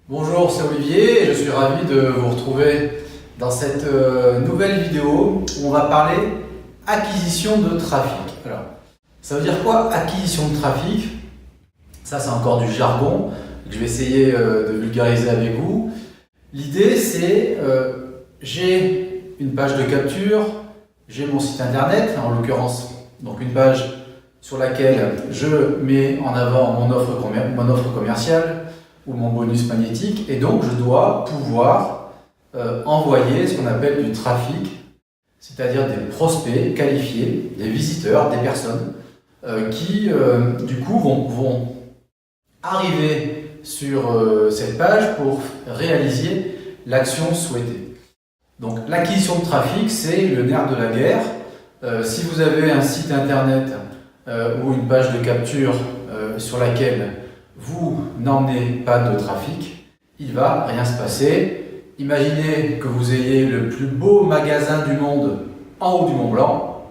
Bonjour, c'est Olivier et je suis ravi de vous retrouver dans cette nouvelle vidéo où on va parler acquisition de trafic. Alors, ça veut dire quoi acquisition de trafic? Ça, c'est encore du jargon que je vais essayer de vulgariser avec vous. L'idée, c'est j'ai une page de capture, j'ai mon site internet, en l'occurrence, donc une page sur laquelle je mets en avant mon offre commerciale ou mon bonus magnétique, et donc je dois pouvoir envoyer ce qu'on appelle du trafic, c'est-à-dire des prospects qualifiés, des visiteurs, des personnes qui du coup vont arriver sur cette page pour réaliser l'action souhaitée. Donc l'acquisition de trafic, c'est le nerf de la guerre. Si vous avez un site internet ou une page de capture sur laquelle vous n'emmenez pas de trafic, il ne va rien se passer. Imaginez que vous ayez le plus beau magasin du monde en haut du Mont Blanc.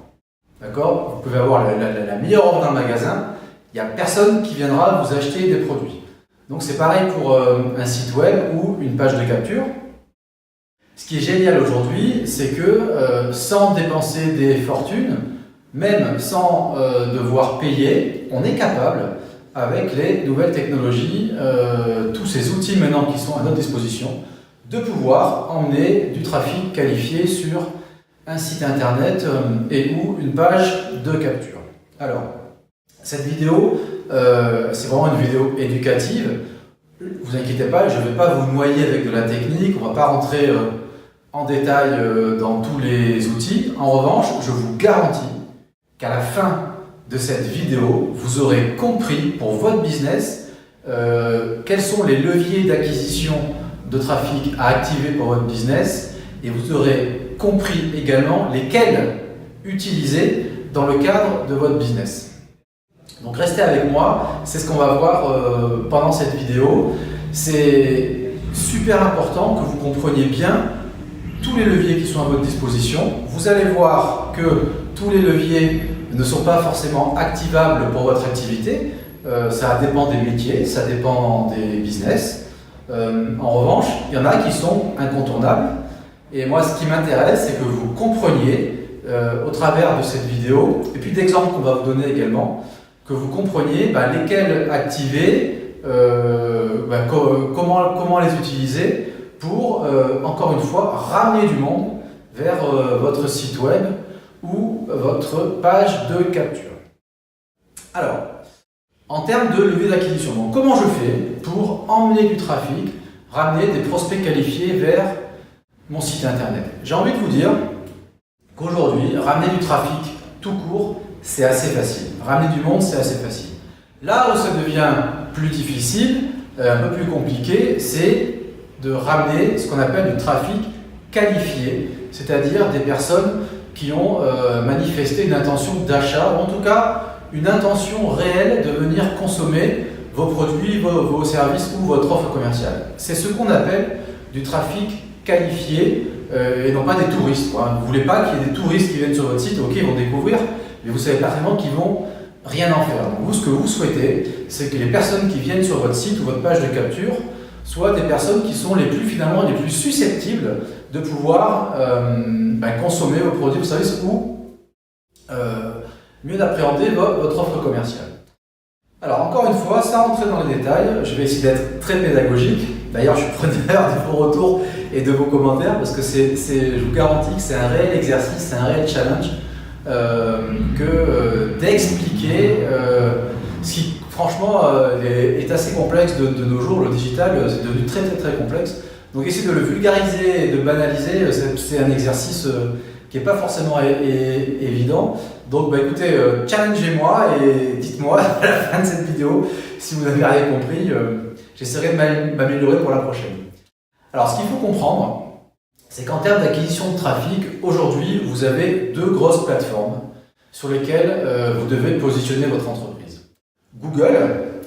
D'accord ? Vous pouvez avoir la meilleure offre dans le magasin. Il n'y a personne qui viendra vous acheter des produits. Donc c'est pareil pour un site web ou une page de capture. Ce qui est génial aujourd'hui, c'est que sans dépenser des fortunes, même sans devoir payer, on est capable, avec les nouvelles technologies, tous ces outils maintenant qui sont à notre disposition, de pouvoir emmener du trafic qualifié sur un site internet et ou une page de capture. Alors, cette vidéo, c'est vraiment une vidéo éducative. Vous inquiétez pas, je ne vais pas vous noyer avec de la technique, on ne va pas rentrer en détail dans tous les outils. En revanche, je vous garantis qu'à la fin de cette vidéo, vous aurez compris pour votre business quels sont les leviers d'acquisition de trafic à activer pour votre business, et vous aurez compris également lesquels utiliser dans le cadre de votre business. Donc restez avec moi, c'est ce qu'on va voir pendant cette vidéo. C'est super important que vous compreniez bien tous les leviers qui sont à votre disposition. Vous allez voir que tous les leviers ne sont pas forcément activables pour votre activité. Ça dépend des métiers, ça dépend des business. En revanche, il y en a qui sont incontournables. Et moi, ce qui m'intéresse, c'est que vous compreniez au travers de cette vidéo, et puis d'exemples qu'on va vous donner également, que vous compreniez lesquels activer, comment les utiliser pour, encore une fois, ramener du monde vers votre site web ou votre page de capture. Alors, en termes de levier d'acquisition, donc comment je fais pour emmener du trafic, ramener des prospects qualifiés vers mon site internet? J'ai envie de vous dire qu'aujourd'hui, ramener du trafic tout court, c'est assez facile. Ramener du monde, c'est assez facile. Là où ça devient plus difficile, un peu plus compliqué, c'est de ramener ce qu'on appelle du trafic qualifié, c'est-à-dire des personnes qui ont manifesté une intention d'achat, ou en tout cas une intention réelle de venir consommer vos produits, vos services ou votre offre commerciale. C'est ce qu'on appelle du trafic qualifié et non pas des touristes. Vous ne voulez pas qu'il y ait des touristes qui viennent sur votre site, ok, ils vont découvrir, mais vous savez parfaitement qu'ils vont rien en faire. Donc vous, ce que vous souhaitez, c'est que les personnes qui viennent sur votre site ou votre page de capture soient des personnes qui sont les plus susceptibles de pouvoir consommer vos produits, vos services ou mieux appréhender votre offre commerciale. Alors encore une fois, sans rentrer dans les détails, je vais essayer d'être très pédagogique. D'ailleurs, je suis preneur de vos retours et de vos commentaires parce que je vous garantis que c'est un réel exercice, c'est un réel challenge d'expliquer ce qui franchement est assez complexe de nos jours. Le digital, c'est devenu très très très complexe. Donc essayer de le vulgariser et de banaliser, c'est un exercice qui n'est pas forcément évident. Donc écoutez, challengez-moi et dites-moi à la fin de cette vidéo si vous n'avez rien compris. J'essaierai de m'améliorer pour la prochaine. Alors ce qu'il faut comprendre, c'est qu'en termes d'acquisition de trafic, aujourd'hui, vous avez deux grosses plateformes sur lesquelles vous devez positionner votre entreprise. Google,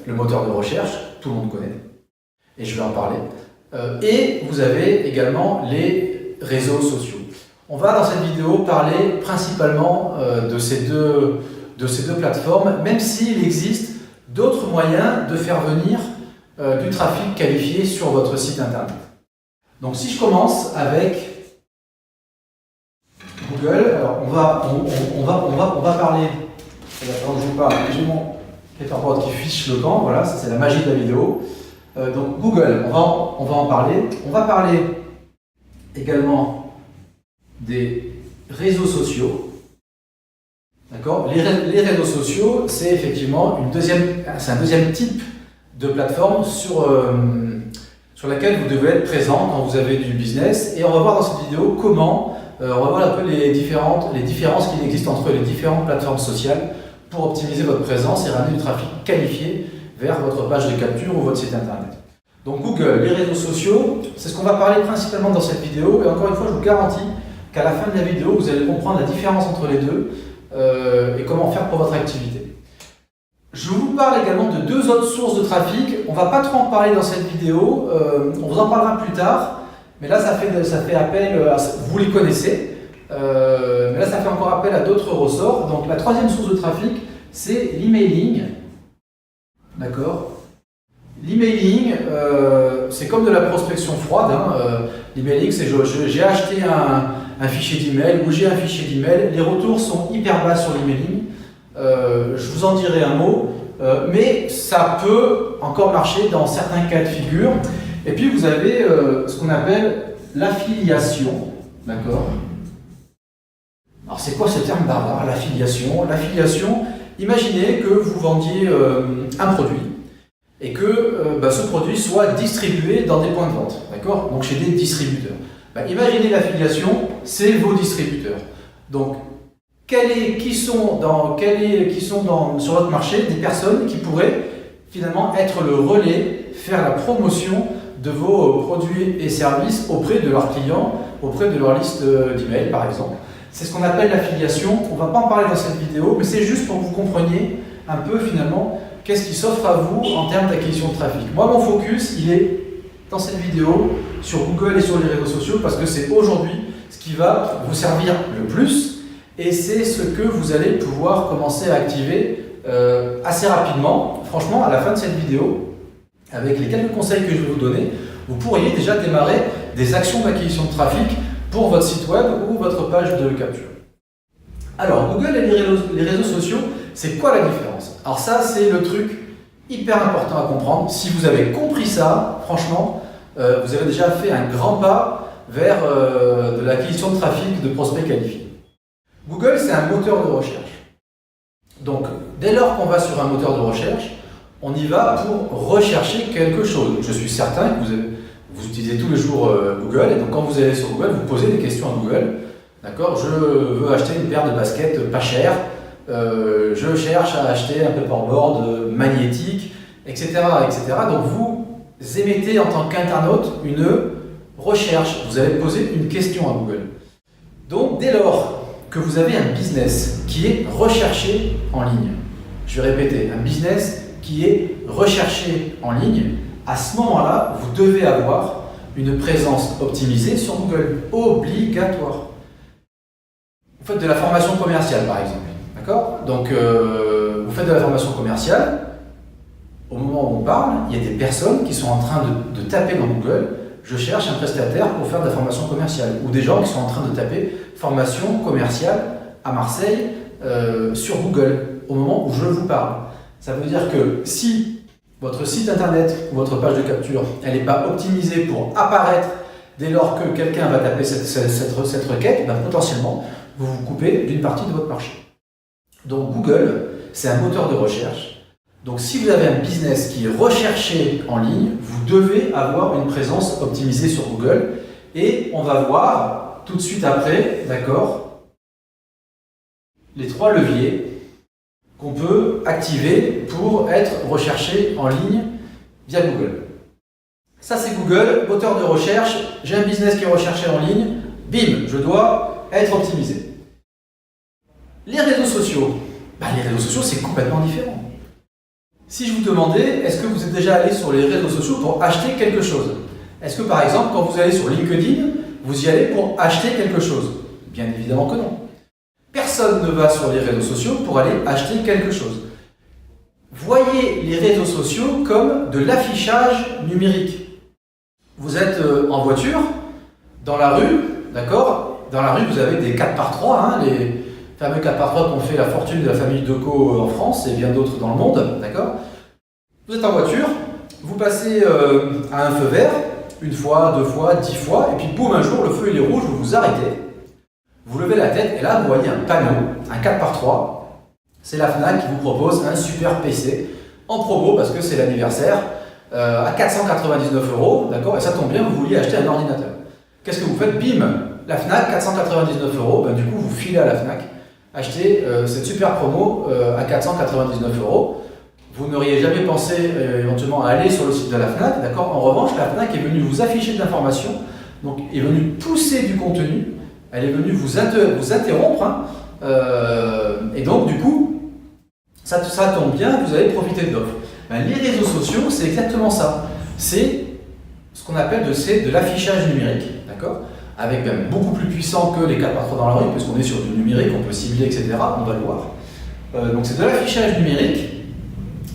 le moteur de recherche, tout le monde connaît, et je vais en parler. Et vous avez également les réseaux sociaux. On va dans cette vidéo parler principalement de ces deux plateformes, même s'il existe d'autres moyens de faire venir du trafic qualifié sur votre site internet. Donc si je commence avec Google, alors on va parler, quand je vous parle, j'ai mon paperboard qui fiche le camp, voilà, ça c'est la magie de la vidéo. Donc Google, on va en parler. On va parler également des réseaux sociaux. D'accord ? Les réseaux sociaux, c'est effectivement un deuxième type de plateforme sur laquelle vous devez être présent quand vous avez du business. Et on va voir dans cette vidéo comment, on va voir un peu les différences qu'il existe entre les différentes plateformes sociales pour optimiser votre présence et ramener du trafic qualifié vers votre page de capture ou votre site internet. Donc Google, les réseaux sociaux, c'est ce qu'on va parler principalement dans cette vidéo. Et encore une fois, je vous garantis qu'à la fin de la vidéo, vous allez comprendre la différence entre les deux et comment faire pour votre activité. Je vous parle également de deux autres sources de trafic. On ne va pas trop en parler dans cette vidéo, on vous en parlera plus tard. Mais là, ça fait appel, vous les connaissez, mais là, ça fait encore appel à d'autres ressorts. Donc la troisième source de trafic, c'est l'emailing. D'accord ? L'emailing, c'est comme de la prospection froide. L'emailing, c'est j'ai acheté un fichier d'email ou j'ai un fichier d'email. Les retours sont hyper bas sur l'emailing. Je vous en dirai un mot, mais ça peut encore marcher dans certains cas de figure. Et puis vous avez ce qu'on appelle l'affiliation. D'accord ? Alors c'est quoi ce terme barbare, l'affiliation ? L'affiliation, imaginez que vous vendiez un produit et que ce produit soit distribué dans des points de vente, d'accord ? Donc chez des distributeurs. Imaginez l'affiliation, c'est vos distributeurs. Donc, qui sont sur votre marché des personnes qui pourraient finalement être le relais, faire la promotion de vos produits et services auprès de leurs clients, auprès de leur liste d'emails par exemple. C'est ce qu'on appelle l'affiliation. On ne va pas en parler dans cette vidéo, mais c'est juste pour que vous compreniez un peu finalement qu'est-ce qui s'offre à vous en termes d'acquisition de trafic. Moi, mon focus, il est dans cette vidéo sur Google et sur les réseaux sociaux parce que c'est aujourd'hui ce qui va vous servir le plus et c'est ce que vous allez pouvoir commencer à activer assez rapidement. Franchement, à la fin de cette vidéo, avec les quelques conseils que je vais vous donner, vous pourriez déjà démarrer des actions d'acquisition de trafic pour votre site web ou votre page de capture. Alors, Google et les réseaux sociaux, c'est quoi la différence? Alors ça, c'est le truc hyper important à comprendre. Si vous avez compris ça, franchement, vous avez déjà fait un grand pas vers de l'acquisition de trafic de prospects qualifiés. Google, c'est un moteur de recherche. Donc, dès lors qu'on va sur un moteur de recherche, on y va pour rechercher quelque chose. Je suis certain que vous utilisez tous les jours Google, et donc quand vous allez sur Google, vous posez des questions à Google. D'accord, je veux acheter une paire de baskets pas chères, je cherche à acheter un paperboard magnétique, etc., etc. Donc vous émettez en tant qu'internaute une recherche, vous allez poser une question à Google. Donc dès lors que vous avez un business qui est recherché en ligne, je vais répéter, un business qui est recherché en ligne, à ce moment-là, vous devez avoir une présence optimisée sur Google, obligatoire. Vous faites de la formation commerciale, par exemple, d'accord? Donc, vous faites de la formation commerciale, au moment où on parle, il y a des personnes qui sont en train de taper dans Google « Je cherche un prestataire pour faire de la formation commerciale » ou des gens qui sont en train de taper « Formation commerciale à Marseille » sur Google, au moment où je vous parle. Ça veut dire que si votre site internet ou votre page de capture, elle n'est pas optimisée pour apparaître dès lors que quelqu'un va taper cette requête, ben potentiellement, vous vous coupez d'une partie de votre marché. Donc Google, c'est un moteur de recherche. Donc si vous avez un business qui est recherché en ligne, vous devez avoir une présence optimisée sur Google. Et on va voir tout de suite après, d'accord, les 3 leviers qu'on peut activer pour être recherché en ligne via Google. Ça c'est Google, moteur de recherche, j'ai un business qui est recherché en ligne, bim, je dois être optimisé. Les réseaux sociaux, les réseaux sociaux c'est complètement différent. Si je vous demandais, est-ce que vous êtes déjà allé sur les réseaux sociaux pour acheter quelque chose? Est-ce que par exemple, quand vous allez sur LinkedIn, vous y allez pour acheter quelque chose? Bien évidemment que non. Personne ne va sur les réseaux sociaux pour aller acheter quelque chose. Voyez les réseaux sociaux comme de l'affichage numérique. Vous êtes en voiture, dans la rue, d'accord? Dans la rue, vous avez des 4x3, hein, les fameux 4x3 qu'ont fait la fortune de la famille Decaux en France et bien d'autres dans le monde, d'accord? Vous êtes en voiture, vous passez à un feu vert, une fois, 2 fois, 10 fois, et puis boum, un jour, le feu il est rouge, vous vous arrêtez, vous levez la tête, et là, vous voyez un panneau, un 4x3, c'est la Fnac qui vous propose un super PC en promo parce que c'est l'anniversaire à 499 €, d'accord? Et ça tombe bien, vous vouliez acheter un ordinateur. Qu'est-ce que vous faites? Bim, la Fnac, 499 €, ben, du coup vous filez à la Fnac, achetez cette super promo à 499 €. Vous n'auriez jamais pensé éventuellement à aller sur le site de la Fnac, d'accord? En revanche, la Fnac est venue vous afficher de l'information, donc est venue pousser du contenu, elle est venue vous interrompre, hein, et donc du coup, ça tombe bien, vous allez profiter de l'offre. Ben, les réseaux sociaux, c'est exactement ça. C'est ce qu'on appelle de l'affichage numérique, d'accord? Avec même beaucoup plus puissant que les 4x3 dans la rue, puisqu'on est sur du numérique, on peut cibler, etc. On va le voir. Donc c'est de l'affichage numérique,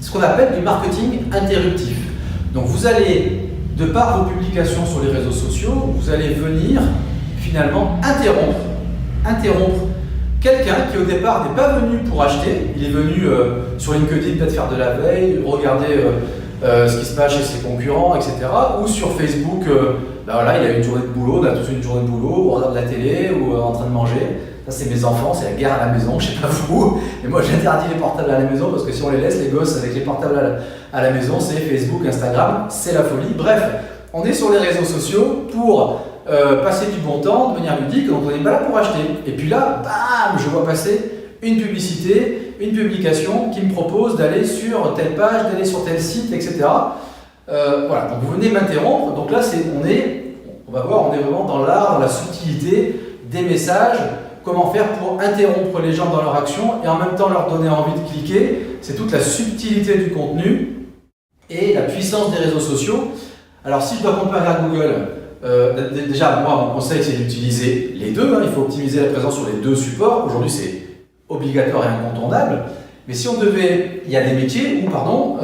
ce qu'on appelle du marketing interruptif. Donc vous allez, de par vos publications sur les réseaux sociaux, vous allez venir finalement interrompre quelqu'un qui au départ n'est pas venu pour acheter, il est venu sur LinkedIn peut-être faire de la veille, regarder ce qui se passe chez ses concurrents, etc. Ou sur Facebook, ben voilà, il a une journée de boulot, on a tous une journée de boulot, on regarde la télé ou en train de manger. Ça c'est mes enfants, c'est la guerre à la maison, je sais pas vous, mais moi j'interdis les portables à la maison parce que si on les laisse, les gosses avec les portables à la maison, c'est Facebook, Instagram, c'est la folie. Bref, on est sur les réseaux sociaux pour passer du bon temps, de manière ludique, donc on n'est pas là pour acheter. Et puis là, bam, je vois passer une publicité, une publication qui me propose d'aller sur telle page, d'aller sur tel site, etc. Voilà, donc vous venez m'interrompre, donc là on va voir, on est vraiment dans l'art, dans la subtilité des messages, comment faire pour interrompre les gens dans leur action et en même temps leur donner envie de cliquer. C'est toute la subtilité du contenu et la puissance des réseaux sociaux. Alors si je dois comparer à Google, déjà moi mon conseil c'est d'utiliser les deux, hein. Il faut optimiser la présence sur les deux supports. Aujourd'hui c'est obligatoire et incontournable. Mais si on devait, il y a des métiers où, pardon,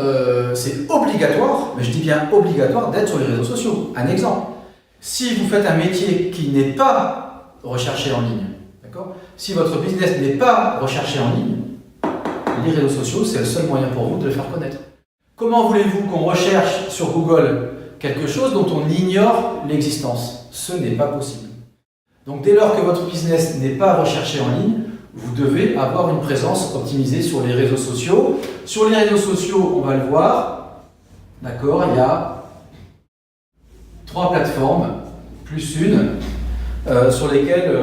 c'est obligatoire, mais je dis bien obligatoire d'être sur les réseaux sociaux. Un exemple, si vous faites un métier qui n'est pas recherché en ligne, d'accord? Si votre business n'est pas recherché en ligne, les réseaux sociaux, c'est le seul moyen pour vous de le faire connaître. Comment voulez-vous qu'on recherche sur Google quelque chose dont on ignore l'existence? Ce n'est pas possible. Donc dès lors que votre business n'est pas recherché en ligne, vous devez avoir une présence optimisée sur les réseaux sociaux. Sur les réseaux sociaux, on va le voir, d'accord, il y a 3 plateformes, plus une, sur lesquelles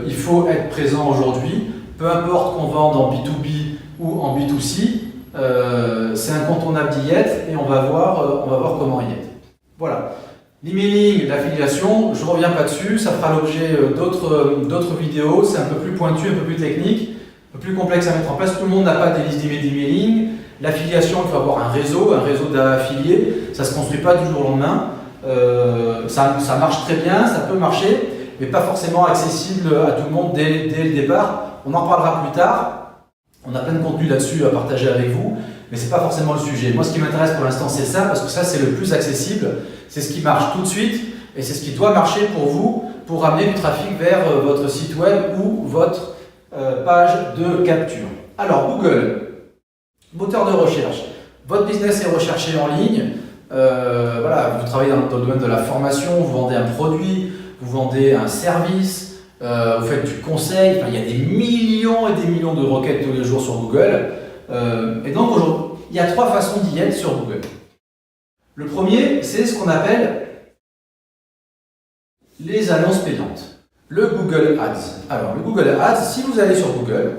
il faut être présent aujourd'hui. Peu importe qu'on vende en B2B ou en B2C, c'est incontournable d'y être et on va voir comment y être. Voilà. L'emailing, l'affiliation, je ne reviens pas dessus, ça fera l'objet d'autres vidéos, c'est un peu plus pointu, un peu plus technique, un peu plus complexe à mettre en place. Tout le monde n'a pas des listes d'emailing. L'affiliation, il faut avoir un réseau d'affiliés, ça ne se construit pas du jour au lendemain. Ça marche très bien, ça peut marcher, mais pas forcément accessible à tout le monde dès le départ. On en parlera plus tard, on a plein de contenu là-dessus à partager avec vous. Mais ce n'est pas forcément le sujet. Moi, ce qui m'intéresse pour l'instant, c'est ça, parce que ça, c'est le plus accessible. C'est ce qui marche tout de suite, et c'est ce qui doit marcher pour vous, pour ramener du trafic vers votre site web ou votre page de capture. Alors, Google, moteur de recherche. Votre business est recherché en ligne. Voilà, vous travaillez dans le domaine de la formation, vous vendez un produit, vous vendez un service, vous faites du conseil. Enfin, il y a des millions et des millions de requêtes tous les jours sur Google. Et donc aujourd'hui, il y a 3 façons d'y être sur Google. Le premier, c'est ce qu'on appelle les annonces payantes. Le Google Ads. Alors, le Google Ads, si vous allez sur Google,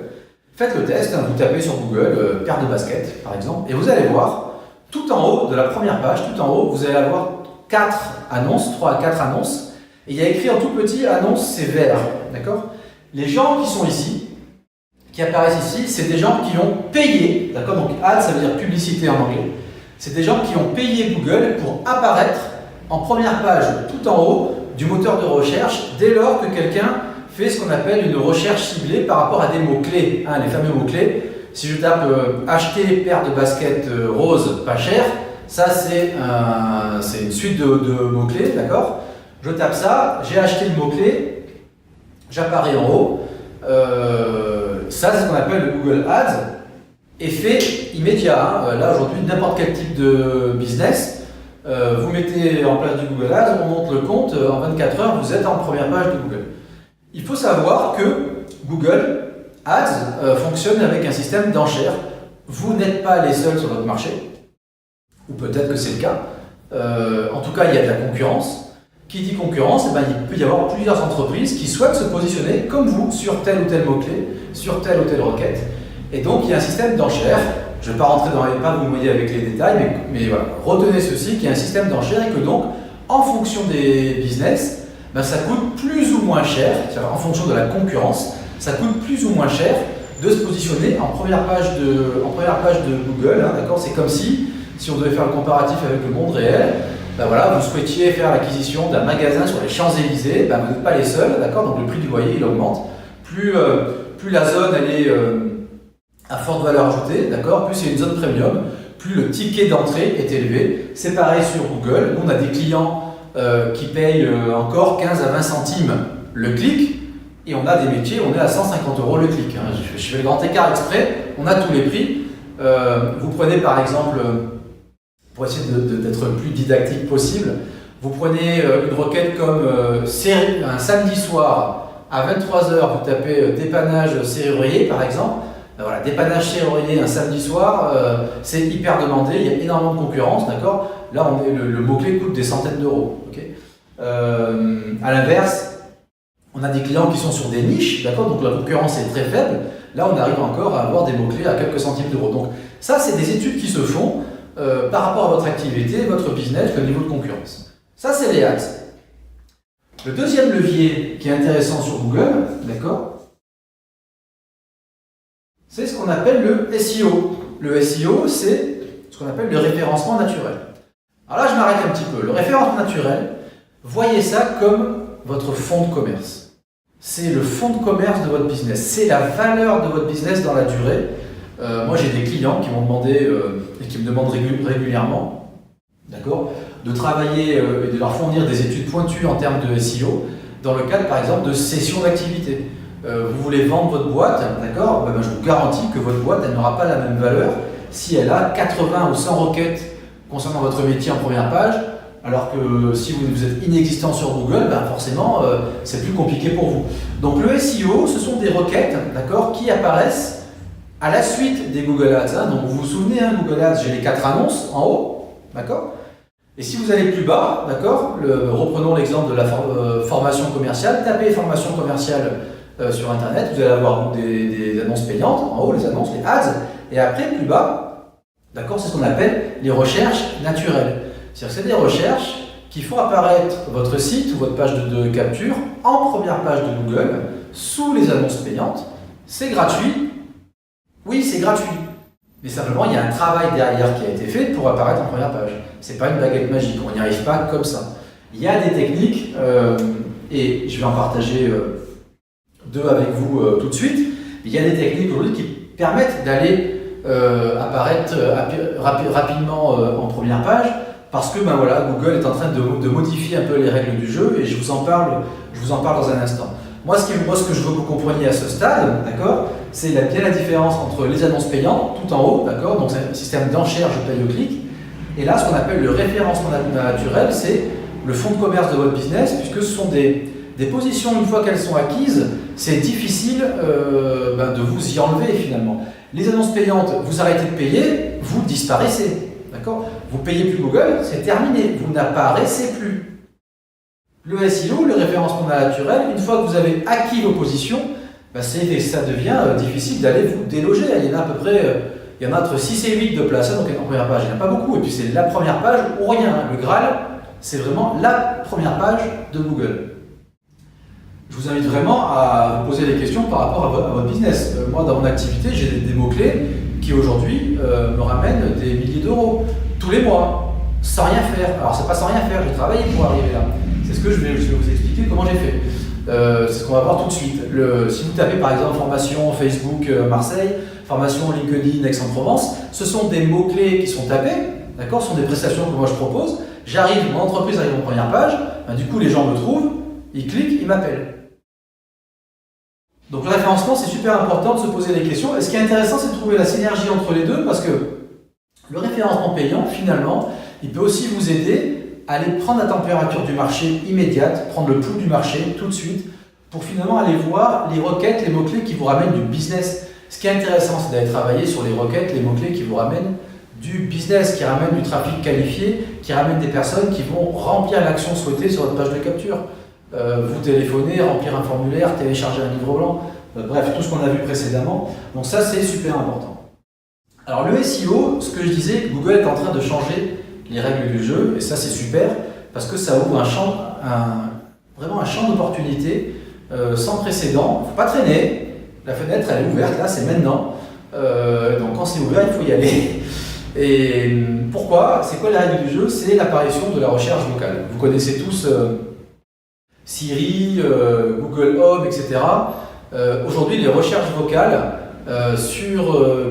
faites le test, hein, vous tapez sur Google, paire de baskets par exemple, et vous allez voir, tout en haut de la première page, tout en haut, vous allez avoir 4 annonces, 3 à 4 annonces, et il y a écrit en tout petit, annonce, c'est vert, d'accord? Les gens qui sont ici, qui apparaissent ici, c'est des gens qui ont payé, d'accord? Donc ad, ça veut dire publicité en anglais. C'est des gens qui ont payé Google pour apparaître en première page, tout en haut du moteur de recherche, dès lors que quelqu'un fait ce qu'on appelle une recherche ciblée par rapport à des mots-clés. Hein, les fameux mots-clés, Si je tape acheter paire de baskets rose pas cher, ça c'est une suite de mots-clés, d'accord? Je tape ça, j'ai acheté le mot-clé, j'apparais en haut. Ça c'est ce qu'on appelle le Google Ads, effet immédiat. Hein. Là aujourd'hui, n'importe quel type de business, vous mettez en place du Google Ads, on monte le compte, en 24 heures, vous êtes en première page de Google. Il faut savoir que Google Ads fonctionne avec un système d'enchères. Vous n'êtes pas les seuls sur votre marché, ou peut-être que c'est le cas. En tout cas, il y a de la concurrence. Qui dit concurrence, eh ben, il peut y avoir plusieurs entreprises qui souhaitent se positionner comme vous sur tel ou tel mot-clé, sur telle ou telle requête. Et donc, il y a un système d'enchères. Je ne vais pas rentrer dans les pas, vous voyez avec les détails, mais voilà, retenez ceci, qu'il y a un système d'enchères et que donc, en fonction des business, ben, ça coûte plus ou moins cher, c'est-à-dire en fonction de la concurrence, ça coûte plus ou moins cher de se positionner en première page de Google. Hein, d'accord ? C'est comme si on devait faire le comparatif avec le monde réel, ben voilà, vous souhaitiez faire l'acquisition d'un magasin sur les Champs-Élysées, ben vous n'êtes pas les seuls, d'accord ? Donc le prix du loyer il augmente. Plus la zone elle est à forte valeur ajoutée, d'accord ? Plus c'est une zone premium, plus le ticket d'entrée est élevé. C'est pareil sur Google. Nous, on a des clients qui payent encore 15 à 20 centimes le clic, et on a des métiers, on est à 150 € le clic. Hein. Je fais le grand écart exprès, on a tous les prix. Vous prenez par exemple, pour essayer d'être le plus didactique possible, vous prenez une requête comme un samedi soir à 23 h, vous tapez dépannage serrurier par exemple. Voilà, dépannage serrurier un samedi soir, c'est hyper demandé, il y a énormément de concurrence, d'accord? Là, le mot-clé coûte des centaines d'euros. Okay, à l'inverse, on a des clients qui sont sur des niches, d'accord? Donc la concurrence est très faible. Là, on arrive encore à avoir des mots-clés à quelques centimes d'euros. Donc ça, c'est des études qui se font par rapport à votre activité, votre business, le niveau de concurrence. Ça, c'est les ads. Le deuxième levier qui est intéressant sur Google, d'accord, c'est ce qu'on appelle le SEO. Le SEO, c'est ce qu'on appelle le référencement naturel. Alors là, je m'arrête un petit peu. Le référencement naturel, voyez ça comme votre fonds de commerce. C'est le fonds de commerce de votre business. C'est la valeur de votre business dans la durée. Moi, j'ai des clients qui m'ont demandé, et qui me demandent régulièrement, d'accord, de travailler et de leur fournir des études pointues en termes de SEO, dans le cadre, par exemple, de cession d'activité. Vous voulez vendre votre boîte, d'accord, ben, je vous garantis que votre boîte, elle n'aura pas la même valeur si elle a 80 ou 100 requêtes concernant votre métier en première page, alors que si vous êtes inexistant sur Google, ben forcément, c'est plus compliqué pour vous. Donc le SEO, ce sont des requêtes, d'accord, qui apparaissent à la suite des Google Ads. Hein. Donc vous vous souvenez, hein, Google Ads, j'ai les 4 annonces en haut, d'accord. Et si vous allez plus bas, d'accord, reprenons l'exemple de la formation commerciale, tapez formation commerciale sur Internet, vous allez avoir des annonces payantes, en haut les annonces, les ads, et après plus bas, d'accord, c'est ce qu'on appelle les recherches naturelles. C'est-à-dire que c'est des recherches qui font apparaître votre site ou votre page de capture en première page de Google, sous les annonces payantes. C'est gratuit. Oui, c'est gratuit. Mais simplement, il y a un travail derrière qui a été fait pour apparaître en première page. C'est pas une baguette magique, on n'y arrive pas comme ça. Il y a des techniques, et je vais en partager deux avec vous tout de suite. Il y a des techniques aujourd'hui qui permettent d'aller apparaître rapidement en première page, parce que ben voilà, Google est en train de modifier un peu les règles du jeu, et je vous en parle dans un instant. Moi, ce que je veux que vous compreniez à ce stade, d'accord, c'est bien la différence entre les annonces payantes, tout en haut, d'accord, donc c'est un système d'enchères, je paye au clic, et là, ce qu'on appelle le référencement naturel, c'est le fonds de commerce de votre business, puisque ce sont des positions, une fois qu'elles sont acquises, c'est difficile de vous y enlever finalement. Les annonces payantes, vous arrêtez de payer, vous disparaissez, d'accord, vous payez plus Google, c'est terminé, vous n'apparaissez plus. Le SEO, le référencement naturel, une fois que vous avez acquis vos positions, ça devient difficile d'aller vous déloger. Il y en a à peu près, il y en a entre 6 et 8 de places, donc en première page, il n'y en a pas beaucoup. Et puis c'est la première page ou rien. Le Graal, c'est vraiment la première page de Google. Je vous invite vraiment à vous poser des questions par rapport à votre business. Moi, dans mon activité, j'ai des mots-clés qui aujourd'hui me ramènent des milliers d'euros tous les mois, sans rien faire. Alors, c'est pas sans rien faire, j'ai travaillé pour arriver là. C'est ce que je vais vous expliquer comment j'ai fait. C'est ce qu'on va voir tout de suite. Si vous tapez par exemple formation Facebook Marseille, formation LinkedIn Aix-en-Provence, ce sont des mots-clés qui sont tapés, d'accord, ce sont des prestations que moi je propose. J'arrive, mon entreprise arrive en première page, ben, du coup les gens me trouvent, ils cliquent, ils m'appellent. Donc le référencement, c'est super important de se poser des questions. Et ce qui est intéressant, c'est de trouver la synergie entre les deux, parce que le référencement payant, finalement, il peut aussi vous aider à aller prendre la température du marché immédiate, prendre le pouls du marché tout de suite, pour finalement aller voir les requêtes, les mots-clés qui vous ramènent du business. Ce qui est intéressant, c'est d'aller travailler sur les requêtes, les mots-clés qui vous ramènent du business, qui ramènent du trafic qualifié, qui ramènent des personnes qui vont remplir l'action souhaitée sur votre page de capture. Vous téléphoner, remplir un formulaire, télécharger un livre blanc, bref, tout ce qu'on a vu précédemment. Donc ça, c'est super important. Alors le SEO, ce que je disais, Google est en train de changer les règles du jeu, et ça c'est super, parce que ça ouvre vraiment un champ d'opportunités sans précédent. Il ne faut pas traîner, la fenêtre elle est ouverte, là c'est maintenant. Donc quand c'est ouvert, il faut y aller. Et pourquoi? C'est quoi les règles du jeu? C'est l'apparition de la recherche vocale. Vous connaissez tous Siri, Google Home, etc. Aujourd'hui, les recherches vocales sur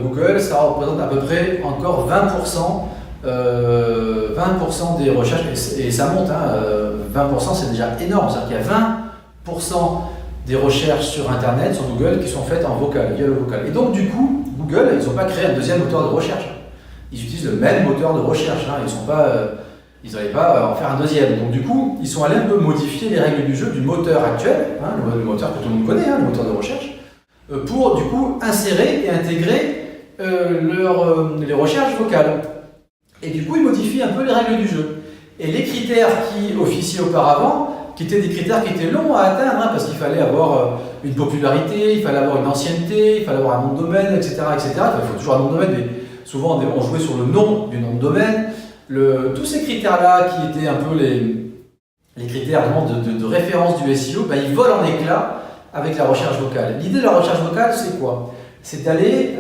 Google, ça représente à peu près encore 20%, 20% des recherches, et ça monte, hein, 20% c'est déjà énorme, c'est-à-dire qu'il y a 20% des recherches sur Internet, sur Google, qui sont faites en vocal, via le vocal. Et donc du coup, Google, ils n'ont pas créé un deuxième moteur de recherche. Ils utilisent le même moteur de recherche, hein, ils n'allaient pas en faire un deuxième. Donc du coup, ils sont allés un peu modifier les règles du jeu du moteur actuel, hein, le moteur que tout le monde connaît, hein, le moteur de recherche, pour du coup insérer et intégrer les recherches vocales. Et du coup, ils modifient un peu les règles du jeu. Et les critères qui officiaient auparavant, qui étaient des critères qui étaient longs à atteindre, hein, parce qu'il fallait avoir une popularité, il fallait avoir une ancienneté, il fallait avoir un nom de domaine, etc. etc. Enfin, il faut toujours un nom de domaine, mais souvent on jouait sur le nom du nom de domaine. Tous ces critères-là, qui étaient un peu les critères de référence du SEO, ben, ils volent en éclats avec la recherche vocale. L'idée de la recherche vocale, c'est quoi? C'est d'aller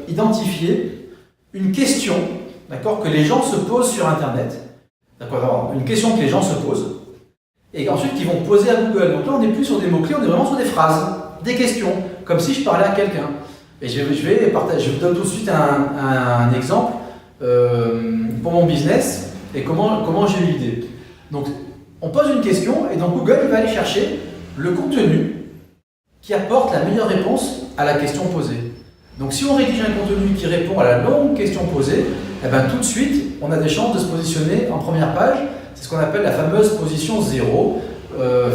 identifier une question, d'accord, que les gens se posent sur Internet. D'accord, une question que les gens se posent, et ensuite qu'ils vont poser à Google. Donc là, on n'est plus sur des mots-clés, on est vraiment sur des phrases, des questions, comme si je parlais à quelqu'un. Et je vous donne tout de suite un exemple pour mon business et comment j'ai eu l'idée. Donc, on pose une question et donc Google il va aller chercher le contenu qui apporte la meilleure réponse à la question posée. Donc, si on rédige un contenu qui répond à la longue question posée, eh ben, tout de suite, on a des chances de se positionner en première page. C'est ce qu'on appelle la fameuse position 0.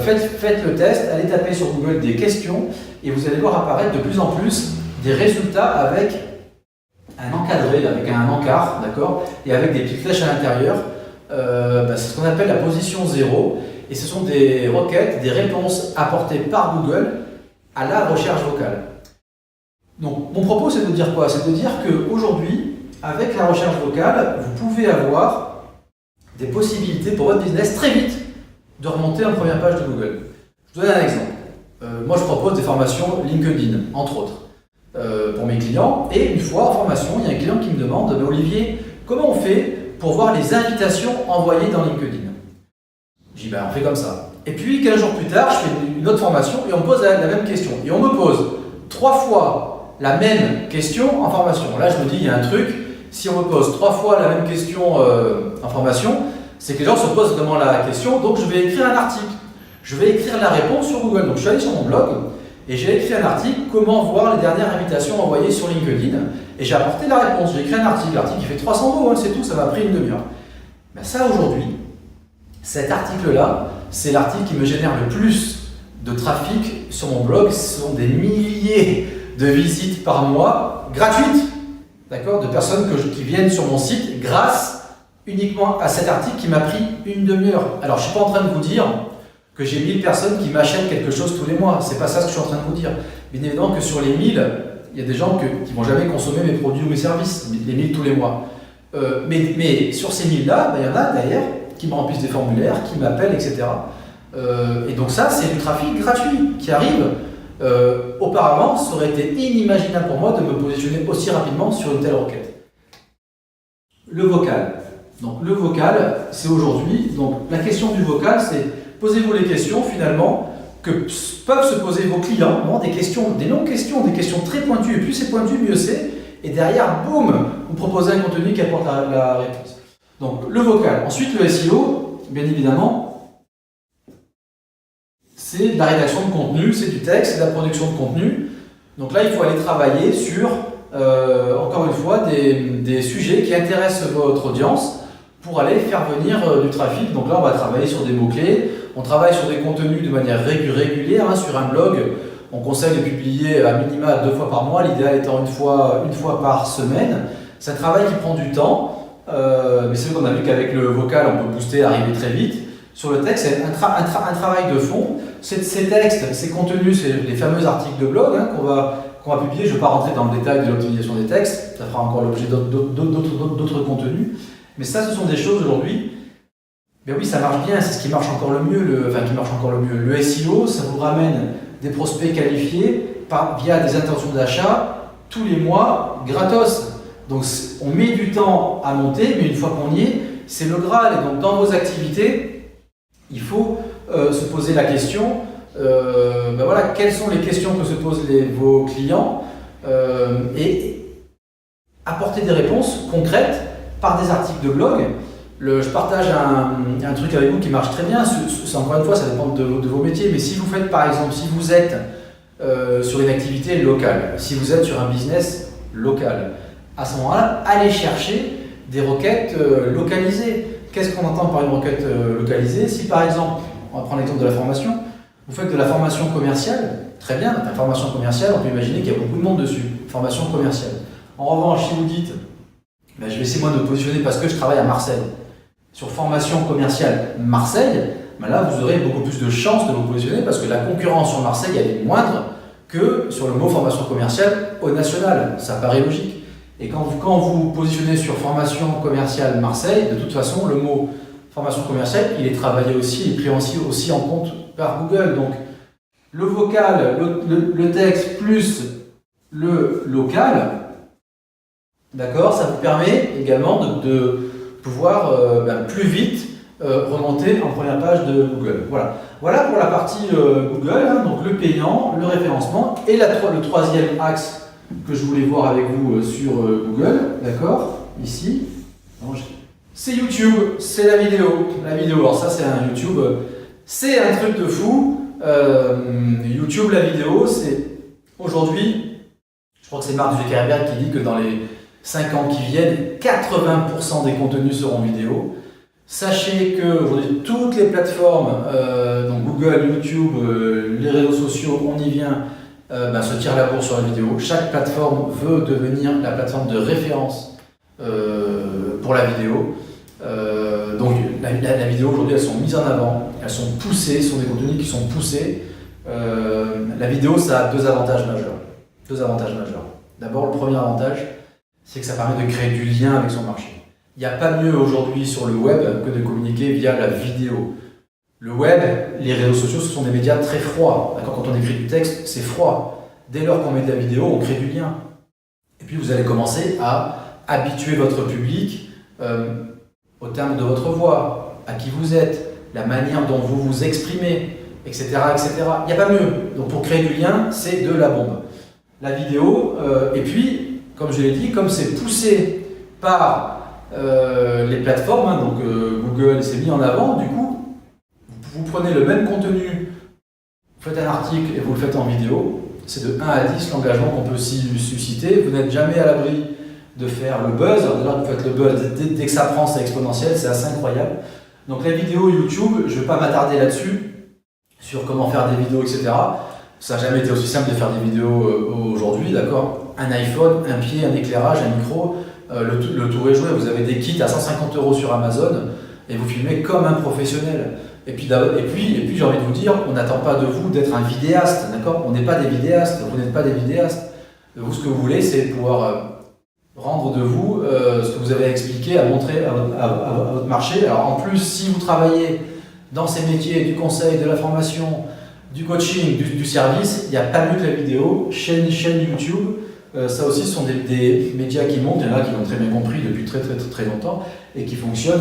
Faites le test, allez taper sur Google des questions et vous allez voir apparaître de plus en plus des résultats avec un encadré, avec un encart, d'accord, et avec des petites flèches à l'intérieur. C'est ce qu'on appelle la position 0, et ce sont des requêtes, des réponses apportées par Google à la recherche vocale. Donc, mon propos, c'est de dire quoi? C'est de dire qu'aujourd'hui, avec la recherche vocale, vous pouvez avoir des possibilités pour votre business très vite de remonter en première page de Google. Je vous donne un exemple. Moi, je propose des formations LinkedIn, entre autres, pour mes clients. Et une fois en formation, il y a un client qui me demande « Mais Olivier, comment on fait pour voir les invitations envoyées dans LinkedIn ?» Je dis « On fait comme ça. » Et puis, 15 jours plus tard, je fais une autre formation et on me pose la même question. Et on me pose 3 fois la même question en formation. Là, je me dis, il y a un truc. Si on me pose 3 fois la même question en formation, c'est que les gens se posent vraiment la question. Donc, je vais écrire un article. Je vais écrire la réponse sur Google. Donc, je suis allé sur mon blog et j'ai écrit un article « Comment voir les dernières invitations envoyées sur LinkedIn ?» Et j'ai apporté la réponse. J'ai écrit un article. L'article, il fait 300 mots, hein, c'est tout. Ça m'a pris une demi-heure. Ben, ça, aujourd'hui, cet article-là, c'est l'article qui me génère le plus de trafic sur mon blog. Ce sont des milliers de visites par mois, gratuites, d'accord, de personnes qui viennent sur mon site grâce uniquement à cet article qui m'a pris une demi-heure. Alors, je ne suis pas en train de vous dire que j'ai 1000 personnes qui m'achètent quelque chose tous les mois. C'est pas ça ce que je suis en train de vous dire. Bien évidemment que sur les 1000, il y a des gens qui vont jamais consommer mes produits ou mes services, les 1000 tous les mois. Mais sur ces 1000-là, il y en a d'ailleurs qui me remplissent des formulaires, qui m'appellent, etc. Et donc ça, c'est du trafic gratuit qui arrive. Auparavant, ça aurait été inimaginable pour moi de me positionner aussi rapidement sur une telle requête. Le vocal. Donc le vocal, c'est aujourd'hui. Donc la question du vocal, c'est posez-vous les questions finalement que peuvent se poser vos clients, vraiment des questions, des longues questions, des questions très pointues, et plus c'est pointu, mieux c'est, et derrière, boum, vous proposez un contenu qui apporte la réponse. Donc le vocal. Ensuite, le SEO, bien évidemment, c'est de la rédaction de contenu, c'est du texte, c'est de la production de contenu. Donc là, il faut aller travailler sur, encore une fois, des sujets qui intéressent votre audience pour aller faire venir du trafic. Donc là, on va travailler sur des mots-clés, on travaille sur des contenus de manière régulière, hein, sur un blog. On conseille de publier à minima 2 fois par mois, l'idéal étant une fois par semaine. C'est un travail qui prend du temps, mais c'est vrai qu'on a vu qu'avec le vocal, on peut booster, arriver très vite. Sur le texte, c'est un travail de fond. Ces textes, ces contenus, c'est les fameux articles de blog hein, qu'on va publier. Je ne vais pas rentrer dans le détail de l'optimisation des textes, ça fera encore l'objet d'autres contenus. Mais ça, ce sont des choses aujourd'hui. Ben oui, ça marche bien, c'est ce qui marche encore le mieux. Le SEO, ça vous ramène des prospects qualifiés via des intentions d'achat tous les mois gratos. Donc on met du temps à monter, mais une fois qu'on y est, c'est le Graal. Et donc dans vos activités, il faut se poser la question, ben voilà, quelles sont les questions que se posent vos clients et apporter des réponses concrètes par des articles de blog. Je partage un truc avec vous qui marche très bien. Encore une fois, ça dépend de vos métiers. Mais si vous faites, par exemple, si vous êtes sur une activité locale, si vous êtes sur un business local, à ce moment-là, allez chercher des requêtes localisées. Qu'est-ce qu'on entend par une requête localisée? Si par exemple, on va prendre l'exemple de la formation, vous faites de la formation commerciale, très bien, la formation commerciale, on peut imaginer qu'il y a beaucoup de monde dessus, formation commerciale. En revanche, si vous dites, ben, je vais essayer moi de me positionner parce que je travaille à Marseille, sur formation commerciale Marseille, ben là vous aurez beaucoup plus de chances de vous positionner parce que la concurrence sur Marseille elle est moindre que sur le mot formation commerciale au national, ça paraît logique. Et quand vous positionnez sur formation commerciale Marseille, de toute façon le mot formation commerciale il est travaillé aussi, il est pris aussi en compte par Google. Donc le vocal, le texte plus le local, d'accord, ça vous permet également de pouvoir plus vite remonter en première page de Google. Voilà pour la partie Google, hein, donc le payant, le référencement et le troisième axe que je voulais voir avec vous sur Google, d'accord, ici, c'est YouTube, c'est la vidéo. Alors ça c'est un YouTube, c'est un truc de fou. YouTube, la vidéo, c'est aujourd'hui, je crois que c'est Mark Zuckerberg qui dit que dans les 5 ans qui viennent, 80% des contenus seront vidéo. Sachez que aujourd'hui toutes les plateformes, donc Google, YouTube, les réseaux sociaux, on y vient, se tirent la bourre sur la vidéo. Chaque plateforme veut devenir la plateforme de référence pour la vidéo. Donc la vidéo aujourd'hui elles sont mises en avant, elles sont poussées, ce sont des contenus qui sont poussés. La vidéo ça a deux avantages majeurs. D'abord le premier avantage, c'est que ça permet de créer du lien avec son marché. Il n'y a pas mieux aujourd'hui sur le web que de communiquer via la vidéo. Le web, les réseaux sociaux, ce sont des médias très froids. Quand on écrit du texte, c'est froid. Dès lors qu'on met de la vidéo, on crée du lien. Et puis vous allez commencer à habituer votre public au terme de votre voix, à qui vous êtes, la manière dont vous vous exprimez, etc. etc. Il n'y a pas mieux. Donc pour créer du lien, c'est de la bombe. La vidéo, et puis, comme je l'ai dit, comme c'est poussé par les plateformes, hein, donc Google s'est mis en avant, du coup, vous prenez le même contenu, vous faites un article et vous le faites en vidéo, c'est de 1 à 10 l'engagement qu'on peut susciter, vous n'êtes jamais à l'abri de faire le buzz, alors déjà vous faites le buzz, dès que ça prend c'est exponentiel, c'est assez incroyable. Donc la vidéo YouTube, je ne vais pas m'attarder là-dessus, sur comment faire des vidéos, etc. Ça n'a jamais été aussi simple de faire des vidéos aujourd'hui, d'accord? Un iPhone, un pied, un éclairage, un micro, le tour est joué. Vous avez des kits à 150 € sur Amazon et vous filmez comme un professionnel. Et puis j'ai envie de vous dire, on n'attend pas de vous d'être un vidéaste, d'accord? On n'est pas des vidéastes, vous n'êtes pas des vidéastes. Vous, ce que vous voulez, c'est pouvoir rendre de vous ce que vous avez expliqué, à montrer à votre marché. Alors en plus, si vous travaillez dans ces métiers du conseil, de la formation, du coaching, du service, il n'y a pas mieux que la vidéo, chaîne YouTube. Ça aussi, ce sont des médias qui montent, il y en a qui l'ont très bien compris depuis très longtemps et qui fonctionnent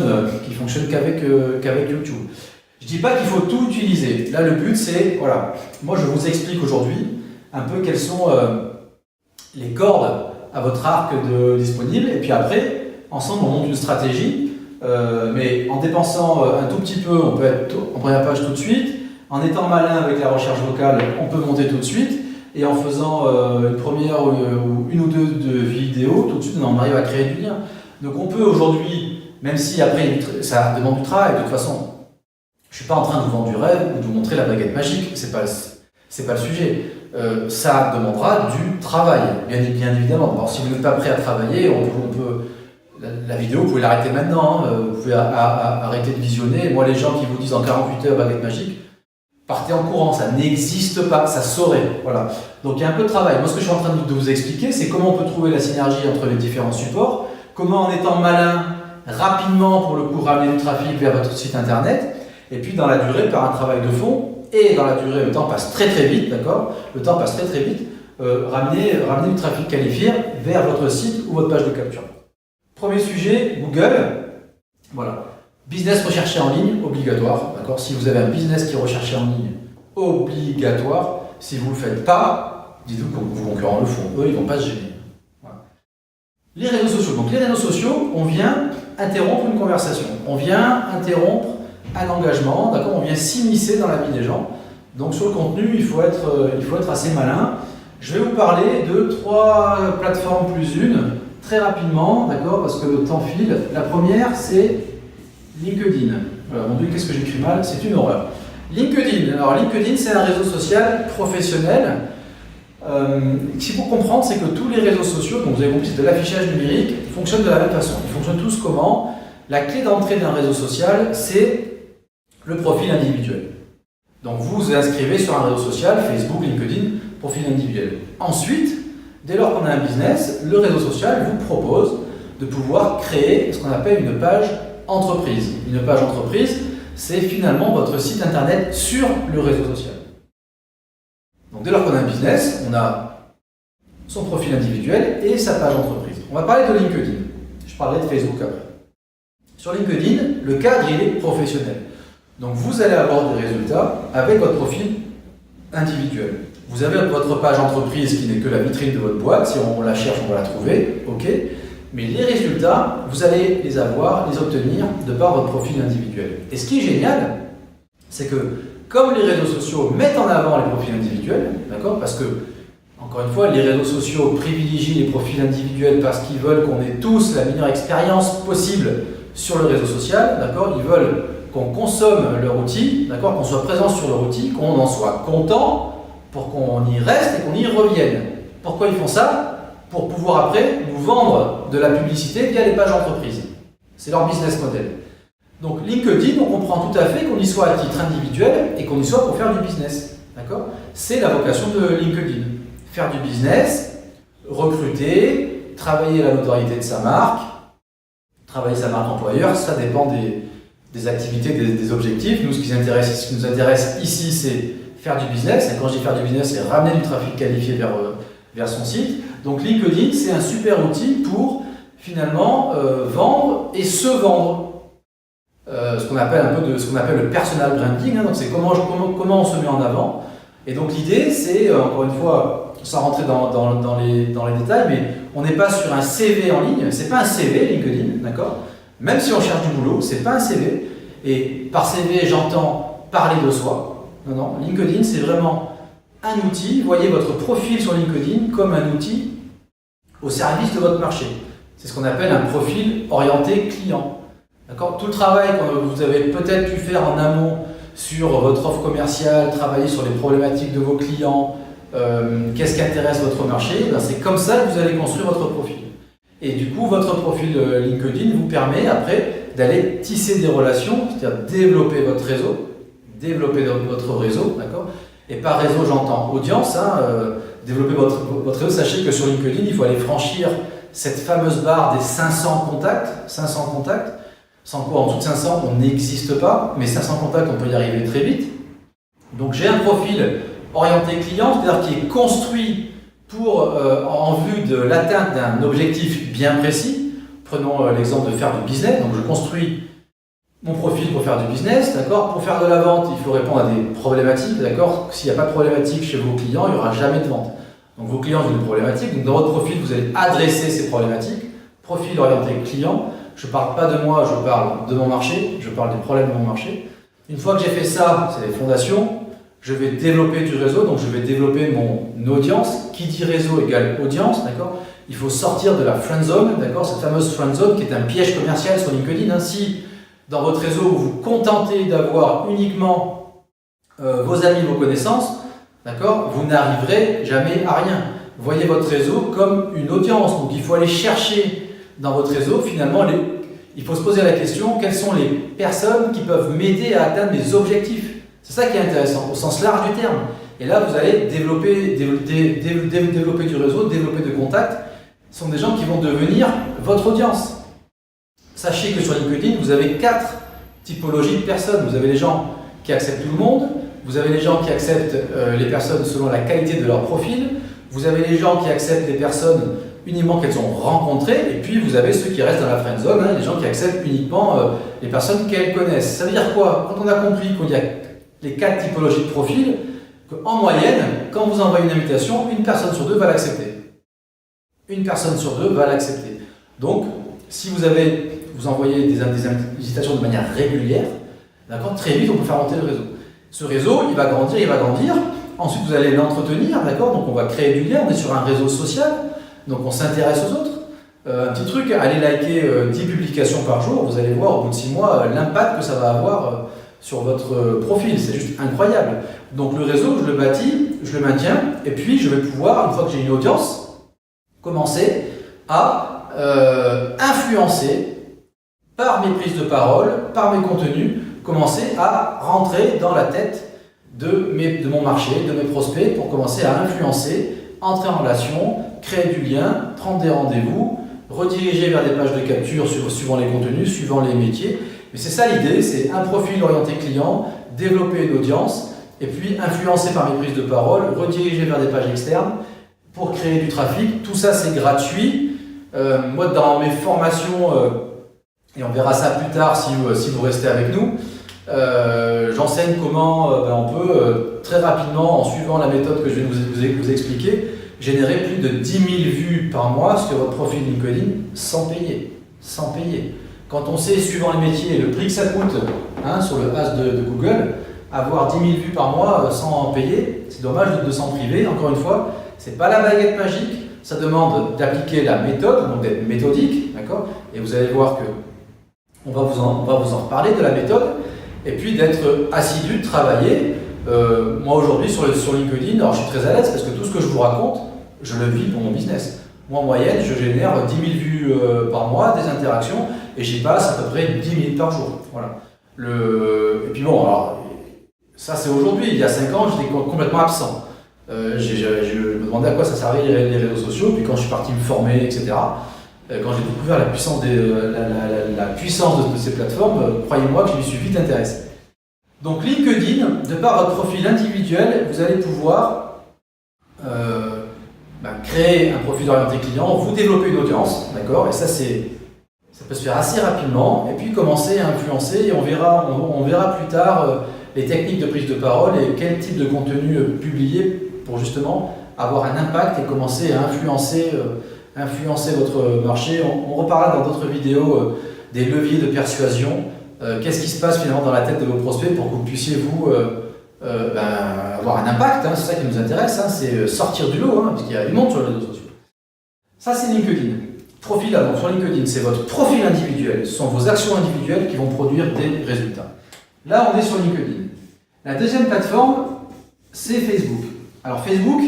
qu'avec YouTube. Je Je ne dis pas qu'il faut tout utiliser. Là, le but, c'est, voilà, moi je vous explique aujourd'hui un peu quelles sont les cordes à votre arc disponible. Et puis après, ensemble, on monte une stratégie. Mais en dépensant un tout petit peu, on peut être en première page tout de suite. En étant malin avec la recherche vocale, on peut monter tout de suite. Et en faisant une première ou une ou deux de vidéos, tout de suite, on arrive à créer du lien. Donc on peut aujourd'hui, même si après ça demande du travail, de toute façon, je ne suis pas en train de vous vendre du rêve ou de vous montrer la baguette magique, c'est pas le sujet. Ça demandera du travail, bien évidemment. Alors si vous n'êtes pas prêt à travailler, on peut la vidéo, vous pouvez l'arrêter maintenant, hein. Vous pouvez arrêter de visionner. Moi, les gens qui vous disent en 48 heures baguette magique, partez en courant, ça n'existe pas, ça saurait. Voilà. Donc il y a un peu de travail. Moi, ce que je suis en train de vous expliquer, c'est comment on peut trouver la synergie entre les différents supports, comment en étant malin, rapidement, pour le coup, ramener du trafic vers votre site internet, et puis dans la durée, par un travail de fond, et dans la durée, le temps passe très vite, d'accord? Le temps passe très vite, ramener du trafic qualifié vers votre site ou votre page de capture. Premier sujet, Google. Voilà. Business recherché en ligne, obligatoire. D'accord. Si vous avez un business qui est recherché en ligne, obligatoire. Si vous ne le faites pas, dites-vous que vos concurrents le font. Eux, ils ne vont pas se gêner. Voilà. Les réseaux sociaux. Donc les réseaux sociaux, on vient interrompre une conversation. On vient interrompre un engagement. D'accord. On vient s'immiscer dans la vie des gens. Donc sur le contenu, il faut être assez malin. Je vais vous parler de 3 plateformes plus une. Très rapidement, d'accord, parce que le temps file. La première, c'est LinkedIn. Voilà, mon Dieu, qu'est-ce que j'écris mal? C'est une horreur. LinkedIn. Alors, LinkedIn, c'est un réseau social professionnel. Ce qu'il faut comprendre, c'est que tous les réseaux sociaux, donc vous avez compris, de l'affichage numérique, ils fonctionnent de la même façon. Ils fonctionnent tous comment? La clé d'entrée d'un réseau social, c'est le profil individuel. Donc, vous vous inscrivez sur un réseau social, Facebook, LinkedIn, profil individuel. Ensuite, dès lors qu'on a un business, le réseau social vous propose de pouvoir créer ce qu'on appelle une page entreprise. Une page entreprise, c'est finalement votre site internet sur le réseau social. Donc dès lors qu'on a un business, on a son profil individuel et sa page entreprise. On va parler de LinkedIn. Je parlerai de Facebook après. Sur LinkedIn, le cadre il est professionnel. Donc vous allez avoir des résultats avec votre profil individuel. Vous avez votre page entreprise qui n'est que la vitrine de votre boîte. Si on la cherche, on va la trouver. OK. Mais les résultats, vous allez les avoir, les obtenir de par votre profil individuel. Et ce qui est génial, c'est que comme les réseaux sociaux mettent en avant les profils individuels, d'accord, parce que, encore une fois, les réseaux sociaux privilégient les profils individuels parce qu'ils veulent qu'on ait tous la meilleure expérience possible sur le réseau social, d'accord, ils veulent qu'on consomme leur outil, d'accord, qu'on soit présent sur leur outil, qu'on en soit content, pour qu'on y reste et qu'on y revienne. Pourquoi ils font ça? Pour pouvoir après nous vendre de la publicité via les pages entreprises. C'est leur business model. Donc LinkedIn, on comprend tout à fait qu'on y soit à titre individuel et qu'on y soit pour faire du business. D'accord? C'est la vocation de LinkedIn. Faire du business, recruter, travailler la notoriété de sa marque, travailler sa marque employeur, ça dépend des activités, des objectifs. Nous, ce qui nous intéresse ici, c'est faire du business. Et quand je dis faire du business, c'est ramener du trafic qualifié vers son site. Donc LinkedIn, c'est un super outil pour finalement vendre et se vendre. Ce qu'on appelle le personal branding. Hein, donc c'est comment on se met en avant. Et donc l'idée, c'est encore une fois, sans rentrer dans les détails, mais on n'est pas sur un CV en ligne. C'est pas un CV LinkedIn, d'accord? Même si on cherche du boulot, c'est pas un CV. Et par CV, j'entends parler de soi. Non, LinkedIn, c'est vraiment un outil. Voyez votre profil sur LinkedIn comme un outil au service de votre marché. C'est ce qu'on appelle un profil orienté client. D'accord ? Tout le travail que vous avez peut-être pu faire en amont sur votre offre commerciale, travailler sur les problématiques de vos clients, qu'est-ce qui intéresse votre marché, ben c'est comme ça que vous allez construire votre profil. Et du coup, votre profil LinkedIn vous permet après d'aller tisser des relations, c'est-à-dire développer votre réseau, d'accord ? Et par réseau, j'entends audience, hein, développer votre réseau. Sachez que sur LinkedIn, il faut aller franchir cette fameuse barre des 500 contacts. 500 contacts, sans quoi en dessous de 500, on n'existe pas, mais 500 contacts, on peut y arriver très vite. Donc j'ai un profil orienté client, c'est-à-dire qui est construit en vue de l'atteinte d'un objectif bien précis. Prenons l'exemple de faire du business. Donc je construis mon profil pour faire du business, d'accord? Pour faire de la vente, il faut répondre à des problématiques, d'accord? S'il n'y a pas de problématique chez vos clients, il n'y aura jamais de vente. Donc vos clients ont une problématique, donc dans votre profil, vous allez adresser ces problématiques. Profil orienté client, je ne parle pas de moi, je parle de mon marché, je parle des problèmes de mon marché. Une fois que j'ai fait ça, c'est les fondations, je vais développer du réseau, donc je vais développer mon audience. Qui dit réseau égale audience, d'accord? Il faut sortir de la friend zone, d'accord? Cette fameuse friend zone qui est un piège commercial sur LinkedIn. Hein. Si dans votre réseau vous vous contentez d'avoir uniquement vos amis, vos connaissances, d'accord? Vous n'arriverez jamais à rien. Voyez votre réseau comme une audience, donc il faut aller chercher dans votre réseau finalement il faut se poser la question, quelles sont les personnes qui peuvent m'aider à atteindre mes objectifs? C'est ça qui est intéressant, au sens large du terme. Et là, vous allez développer du réseau, développer de contacts. Ce sont des gens qui vont devenir votre audience. Sachez que sur LinkedIn, vous avez 4 typologies de personnes. Vous avez les gens qui acceptent tout le monde, vous avez les gens qui acceptent les personnes selon la qualité de leur profil, vous avez les gens qui acceptent les personnes uniquement qu'elles ont rencontrées, et puis vous avez ceux qui restent dans la friend zone, hein, les gens qui acceptent uniquement les personnes qu'elles connaissent. Ça veut dire quoi? Quand on a compris qu'il y a les 4 typologies de profils, qu'en moyenne, quand vous envoyez une invitation, une personne sur 2 va l'accepter. Une personne sur 2 va l'accepter. Donc, si vous envoyez des invitations de manière régulière, d'accord, très vite on peut faire monter le réseau. Ce réseau, il va grandir, il va grandir. Ensuite, vous allez l'entretenir, d'accord? Donc, on va créer du lien, on est sur un réseau social, donc on s'intéresse aux autres. Un petit truc, allez liker 10 publications par jour, vous allez voir au bout de 6 mois l'impact que ça va avoir sur votre profil, c'est juste incroyable. Donc le réseau, je le bâtis, je le maintiens, et puis je vais pouvoir, une fois que j'ai une audience, commencer à influencer par mes prises de parole, par mes contenus, commencer à rentrer dans la tête de mon marché, de mes prospects, pour commencer à influencer, entrer en relation, créer du lien, prendre des rendez-vous, rediriger vers des pages de capture suivant les contenus, suivant les métiers. Mais c'est ça l'idée, c'est un profil orienté client, développer une audience, et puis influencer par mes prises de parole, rediriger vers des pages externes pour créer du trafic. Tout ça, c'est gratuit. Moi, dans mes formations, et on verra ça plus tard si vous restez avec nous, j'enseigne comment on peut très rapidement, en suivant la méthode que je vais vous expliquer, générer plus de 10 000 vues par mois sur votre profil LinkedIn sans payer. Sans payer. Quand on sait, suivant les métiers, le prix que ça coûte hein, sur le As de Google, avoir 10 000 vues par mois sans payer, c'est dommage de s'en priver. Encore une fois, ce n'est pas la baguette magique, ça demande d'appliquer la méthode, donc d'être méthodique, d'accord? Et vous allez voir que on va vous en reparler de la méthode, et puis d'être assidu, de travailler. Moi aujourd'hui sur LinkedIn, alors je suis très à l'aise parce que tout ce que je vous raconte, je le vis pour mon business. Moi en moyenne, je génère 10 000 vues par mois, des interactions, et j'y passe à peu près 10 minutes par jour. Voilà. Et puis bon, alors, ça c'est aujourd'hui. Il y a 5 ans, j'étais complètement absent. Je me demandais à quoi ça servait les réseaux sociaux, puis quand je suis parti me former, etc., quand j'ai découvert la puissance de ces plateformes, croyez-moi que je m'y suis vite intéressé. Donc LinkedIn, de par votre profil individuel, vous allez pouvoir créer un profil orienté client, vous développer une audience, d'accord? Et ça peut se faire assez rapidement, et puis commencer à influencer, et on verra plus tard les techniques de prise de parole et quel type de contenu publier pour justement avoir un impact et commencer à influencer votre marché. On reparlera dans d'autres vidéos des leviers de persuasion. Qu'est-ce qui se passe finalement dans la tête de vos prospects pour que vous puissiez avoir un impact, hein, c'est ça qui nous intéresse, hein, c'est sortir du lot, hein, parce qu'il y a du monde sur les réseaux sociaux. Ça c'est LinkedIn. Profil là, donc sur LinkedIn, c'est votre profil individuel, ce sont vos actions individuelles qui vont produire des résultats. Là on est sur LinkedIn. La deuxième plateforme, c'est Facebook. Alors Facebook,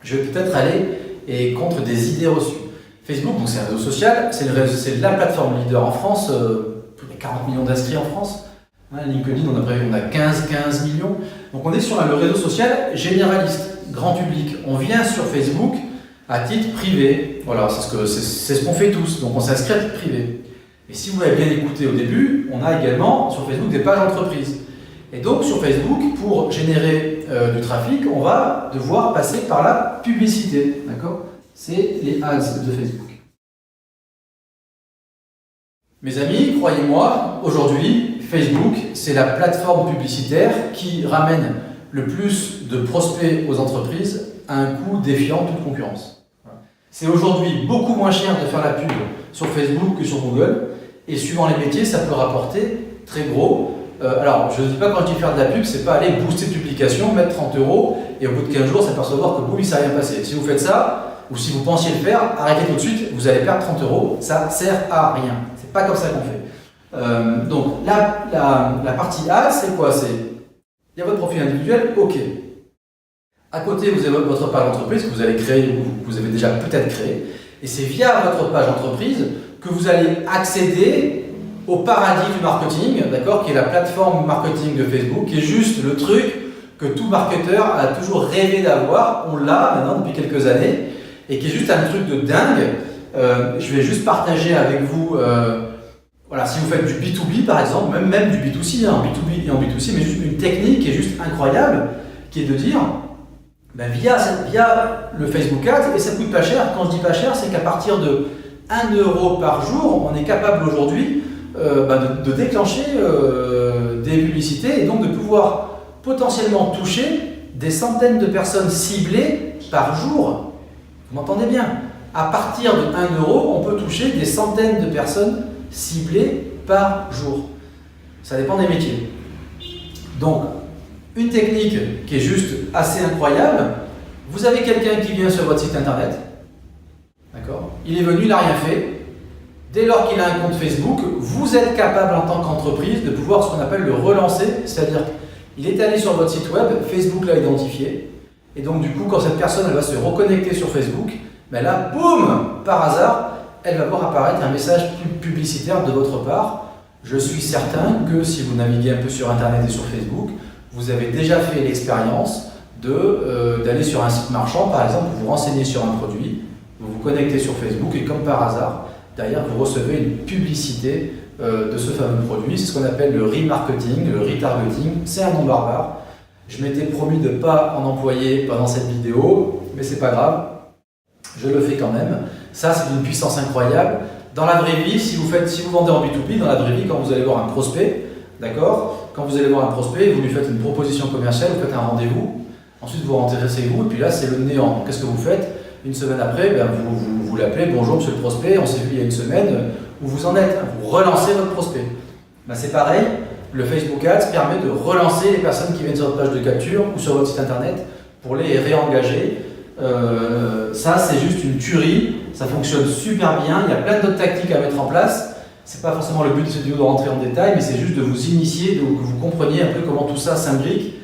je vais peut-être aller contre des idées reçues. Facebook, c'est un réseau social, c'est la plateforme leader en France, il y a 40 millions d'inscrits en France. LinkedIn, on a 15 millions. Donc on est sur le réseau social généraliste, grand public. On vient sur Facebook à titre privé. Voilà, c'est ce qu'on fait tous. Donc on s'inscrit à titre privé. Et si vous l'avez bien écouté au début, on a également sur Facebook des pages entreprises. Et donc sur Facebook, pour générer du trafic, on va devoir passer par la publicité. D'accord? C'est les ads de Facebook. Mes amis, croyez-moi, aujourd'hui, Facebook, c'est la plateforme publicitaire qui ramène le plus de prospects aux entreprises à un coût défiant toute concurrence. C'est aujourd'hui beaucoup moins cher de faire la pub sur Facebook que sur Google, et suivant les métiers, ça peut rapporter très gros. Alors, je ne dis pas quand je dis faire de la pub, c'est pas aller booster de publication, mettre 30 € et au bout de 15 jours s'apercevoir que boum, il ne s'est rien passé. Si vous faites ça, ou si vous pensiez le faire, arrêtez tout de suite, vous allez perdre 30 €, ça sert à rien. C'est pas comme ça qu'on fait. Donc, la partie A, c'est quoi? Il y a votre profil individuel, ok. À côté, vous avez votre page entreprise que vous allez créer ou que vous avez déjà peut-être créé. Et c'est via votre page entreprise que vous allez accéder au paradis du marketing, d'accord, qui est la plateforme marketing de Facebook, qui est juste le truc que tout marketeur a toujours rêvé d'avoir. On l'a maintenant depuis quelques années et qui est juste un truc de dingue. Je vais juste partager avec vous, voilà, si vous faites du B2B par exemple, même du B2C, en B2B et en B2C, mais juste une technique qui est juste incroyable, qui est de dire, ben via le Facebook Ads, et ça coûte pas cher. Quand je dis pas cher, c'est qu'à partir de 1 € par jour, on est capable aujourd'hui de déclencher des publicités et donc de pouvoir potentiellement toucher des centaines de personnes ciblées par jour. Vous m'entendez bien? À partir de 1 €, on peut toucher des centaines de personnes ciblées par jour. Ça dépend des métiers. Donc, une technique qui est juste assez incroyable, vous avez quelqu'un qui vient sur votre site internet, d'accord? Il est venu, il n'a rien fait. Dès lors qu'il a un compte Facebook, vous êtes capable en tant qu'entreprise de pouvoir ce qu'on appelle le relancer, c'est-à-dire qu'il est allé sur votre site web, Facebook l'a identifié, et donc du coup quand cette personne elle va se reconnecter sur Facebook, ben là, boum, par hasard, elle va voir apparaître un message publicitaire de votre part. Je suis certain que si vous naviguez un peu sur Internet et sur Facebook, vous avez déjà fait l'expérience d'aller sur un site marchand, par exemple, vous vous renseignez sur un produit, vous vous connectez sur Facebook et comme par hasard, derrière, vous recevez une publicité de ce fameux produit. C'est ce qu'on appelle le remarketing, le retargeting. C'est un nom barbare. Je m'étais promis de ne pas en employer pendant cette vidéo, mais c'est pas grave. Je le fais quand même. Ça, c'est d'une puissance incroyable. Dans la vraie vie, si vous vendez en B2B, dans la vraie vie, quand vous allez voir un prospect, d'accord, quand vous allez voir un prospect, vous lui faites une proposition commerciale, vous faites un rendez-vous, ensuite vous intéressez-vous, et puis là, c'est le néant. Qu'est-ce que vous faites? Une semaine après, ben vous l'appelez, bonjour monsieur le prospect, on s'est vu il y a une semaine, où vous en êtes? Vous relancez votre prospect. Ben c'est pareil, le Facebook Ads permet de relancer les personnes qui viennent sur votre page de capture ou sur votre site internet pour les réengager. Ça, c'est juste une tuerie, ça fonctionne super bien, il y a plein d'autres tactiques à mettre en place. C'est pas forcément le but de cette vidéo de rentrer en détail, mais c'est juste de vous initier, que vous compreniez un peu comment tout ça s'imbrique.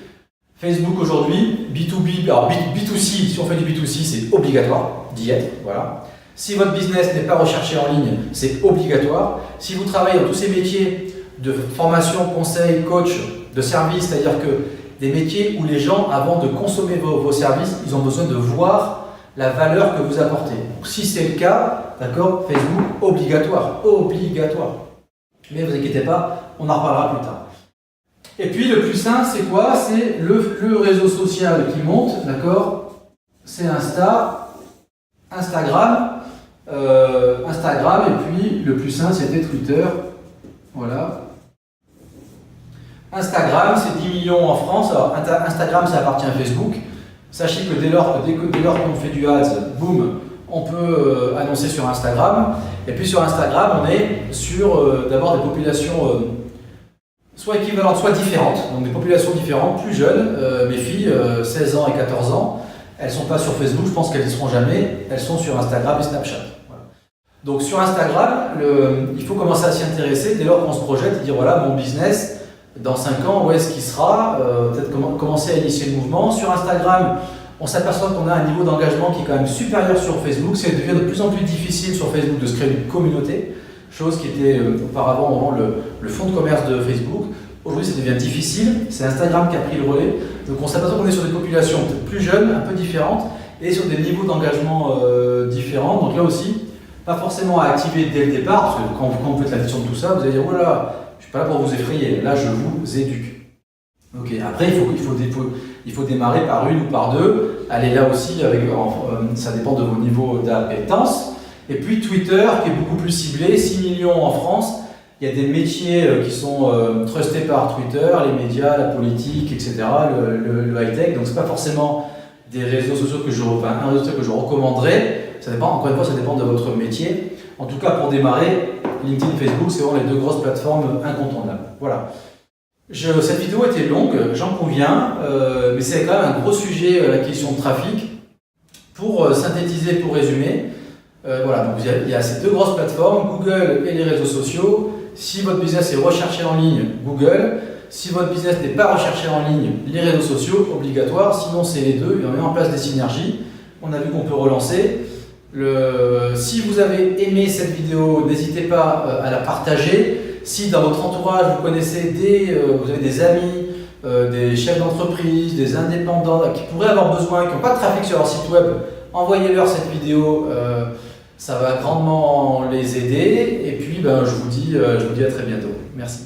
Facebook aujourd'hui, B2B, alors B2C, si on fait du B2C, c'est obligatoire d'y être, voilà. Si votre business n'est pas recherché en ligne, c'est obligatoire. Si vous travaillez dans tous ces métiers de formation, conseil, coach, de service, c'est-à-dire que des métiers où les gens, avant de consommer vos services, ils ont besoin de voir la valeur que vous apportez. Donc, si c'est le cas, d'accord, Facebook, obligatoire. Mais ne vous inquiétez pas, on en reparlera plus tard. Et puis le plus simple, c'est quoi? C'est le réseau social qui monte, d'accord? C'est Instagram, et puis le plus simple, c'était Twitter. Voilà. Instagram, c'est 10 millions en France. Alors, Instagram, ça appartient à Facebook. Sachez que dès lors qu'on fait du ads, boum, on peut annoncer sur Instagram. Et puis sur Instagram, on est sur d'abord des populations soit équivalentes, soit différentes. Donc des populations différentes, plus jeunes. Mes filles, 16 ans et 14 ans, elles ne sont pas sur Facebook, je pense qu'elles n'y seront jamais. Elles sont sur Instagram et Snapchat. Voilà. Donc sur Instagram, il faut commencer à s'y intéresser dès lors qu'on se projette et dire voilà, mon business, dans 5 ans, où est-ce qu'il sera? Peut-être commencer à initier le mouvement. Sur Instagram, on s'aperçoit qu'on a un niveau d'engagement qui est quand même supérieur sur Facebook. Ça devient de plus en plus difficile sur Facebook de se créer une communauté, chose qui était auparavant vraiment le fonds de commerce de Facebook. Aujourd'hui, ça devient difficile. C'est Instagram qui a pris le relais. Donc on s'aperçoit qu'on est sur des populations peut-être plus jeunes, un peu différentes, et sur des niveaux d'engagement différents. Donc là aussi, pas forcément à activer dès le départ, parce que quand vous faites la gestion de tout ça, vous allez dire « Voilà, je ne suis pas là pour vous effrayer, là je vous éduque ». Ok, après il faut démarrer par une ou par deux. Allez là aussi, ça dépend de vos niveaux d'appétence. Et puis Twitter qui est beaucoup plus ciblé, 6 millions en France. Il y a des métiers qui sont trustés par Twitter, les médias, la politique, etc., le high-tech. Donc c'est pas forcément des réseaux sociaux un réseau social que je recommanderais. Ça dépend, encore une fois, ça dépend de votre métier. En tout cas, pour démarrer, LinkedIn, Facebook, c'est vraiment les deux grosses plateformes incontournables. Voilà. Cette vidéo était longue, j'en conviens, mais c'est quand même un gros sujet, la question de trafic. Pour synthétiser, pour résumer, voilà, donc il y a ces deux grosses plateformes, Google et les réseaux sociaux. Si votre business est recherché en ligne, Google. Si votre business n'est pas recherché en ligne, les réseaux sociaux, obligatoire. Sinon, c'est les deux, et on met en place des synergies. On a vu qu'on peut relancer. Si vous avez aimé cette vidéo, n'hésitez pas à la partager. Si dans votre entourage, vous connaissez vous avez des amis, des chefs d'entreprise, des indépendants qui pourraient avoir besoin, qui n'ont pas de trafic sur leur site web, envoyez-leur cette vidéo. Ça va grandement les aider. Et puis, je vous dis à très bientôt. Merci.